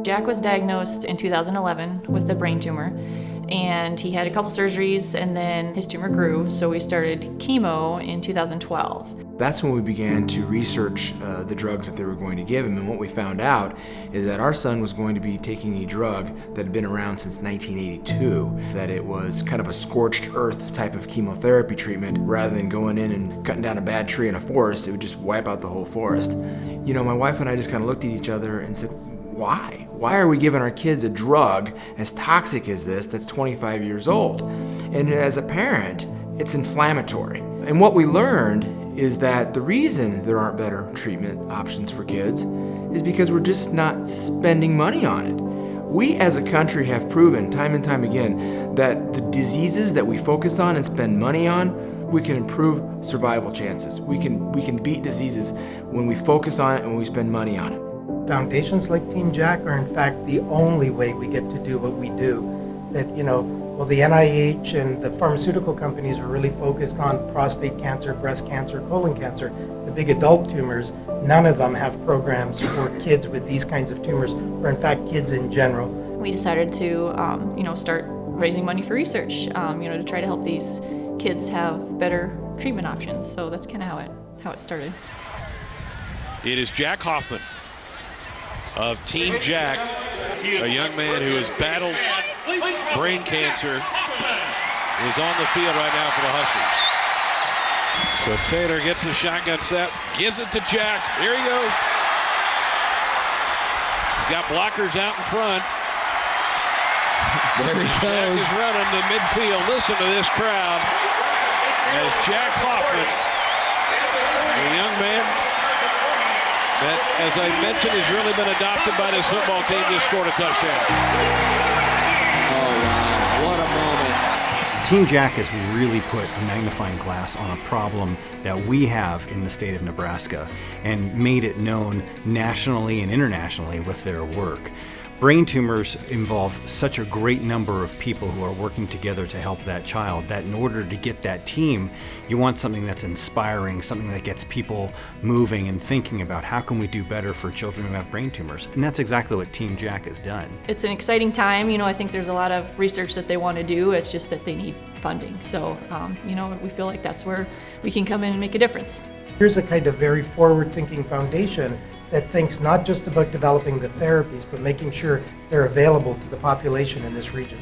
Jack was diagnosed in 2011 with a brain tumor, and he had a couple surgeries, and then his tumor grew, so we started chemo in 2012. That's when we began to research the drugs that they were going to give him, and what we found out is that our son was going to be taking a drug that had been around since 1982, that it was kind of a scorched earth type of chemotherapy treatment. Rather than going in and cutting down a bad tree in a forest, it would just wipe out the whole forest. You know, my wife and I just kind of looked at each other and said, why? Why are we giving our kids a drug as toxic as this that's 25 years old? And as a parent, it's inflammatory. And what we learned is that the reason there aren't better treatment options for kids is because we're just not spending money on it. We as a country have proven time and time again that the diseases that we focus on and spend money on, we can improve survival chances. We can beat diseases when we focus on it and when we spend money on it. Foundations like Team Jack are in fact the only way we get to do what we do. That, well, the NIH and the pharmaceutical companies are really focused on prostate cancer, breast cancer, colon cancer, the big adult tumors. None of them have programs for kids with these kinds of tumors, or in fact kids in general. We decided to, start raising money for research, to try to help these kids have better treatment options. So that's kind of how it started. It is Jack Hoffman of Team Jack, a young man who has battled brain cancer, is on the field right now for the Huskies. So Taylor gets the shotgun set, gives it to Jack. Here he goes. He's got blockers out in front. There he Jack goes. is running to midfield. Listen to this crowd as Jack Hoffman, a young man that, as I mentioned, has really been adopted by this football team, just scored a touchdown. Oh, wow. What a moment. Team Jack has really put a magnifying glass on a problem that we have in the state of Nebraska and made it known nationally and internationally with their work. Brain tumors involve such a great number of people who are working together to help that child that in order to get that team, you want something that's inspiring, something that gets people moving and thinking about how can we do better for children who have brain tumors. And that's exactly what Team Jack has done. It's an exciting time. I think there's a lot of research that they want to do. It's just that they need funding. So, we feel like that's where we can come in and make a difference. Here's a kind of very forward-thinking foundation that thinks not just about developing the therapies, but making sure they're available to the population in this region.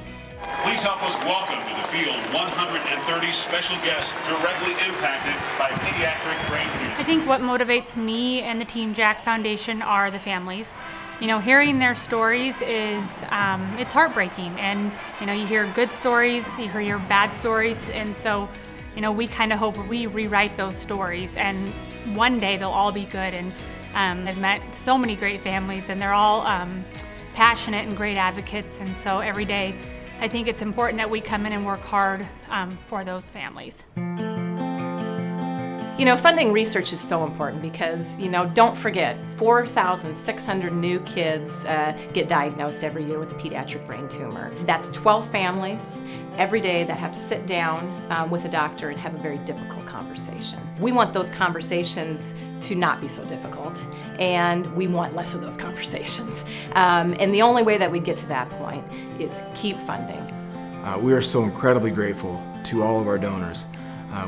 Please help us welcome to the field 130 special guests directly impacted by pediatric brain tumor. I think what motivates me and the Team Jack Foundation are the families. Hearing their stories is, it's heartbreaking. And, you hear good stories, you hear your bad stories, and so, we kind of hope we rewrite those stories and one day they'll all be good. And I've met so many great families, and they're all passionate and great advocates, and so every day I think it's important that we come in and work hard for those families. Funding research is so important because, don't forget, 4,600 new kids get diagnosed every year with a pediatric brain tumor. That's 12 families every day that have to sit down with a doctor and have a very difficult conversation. We want those conversations to not be so difficult, and we want less of those conversations. And the only way that we get to that point is keep funding. We are so incredibly grateful to all of our donors.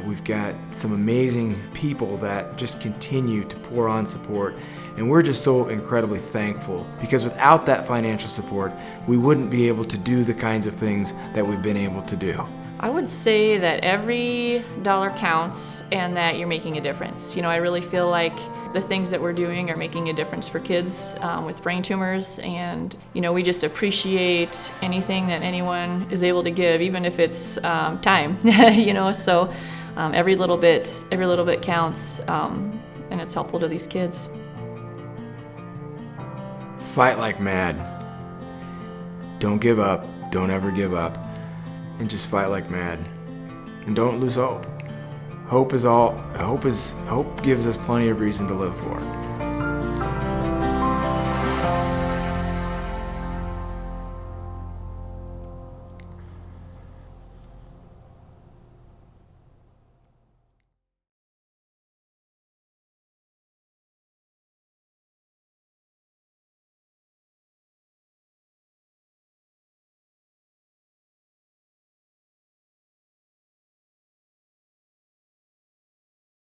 We've got some amazing people that just continue to pour on support, and we're just so incredibly thankful because without that financial support, we wouldn't be able to do the kinds of things that we've been able to do. I would say that every dollar counts and that you're making a difference. I really feel like the things that we're doing are making a difference for kids with brain tumors, and we just appreciate anything that anyone is able to give, even if it's time. So every little bit counts, and it's helpful to these kids. Fight like mad. Don't give up. Don't ever give up. And just fight like mad. And don't lose hope. Hope gives us plenty of reason to live for.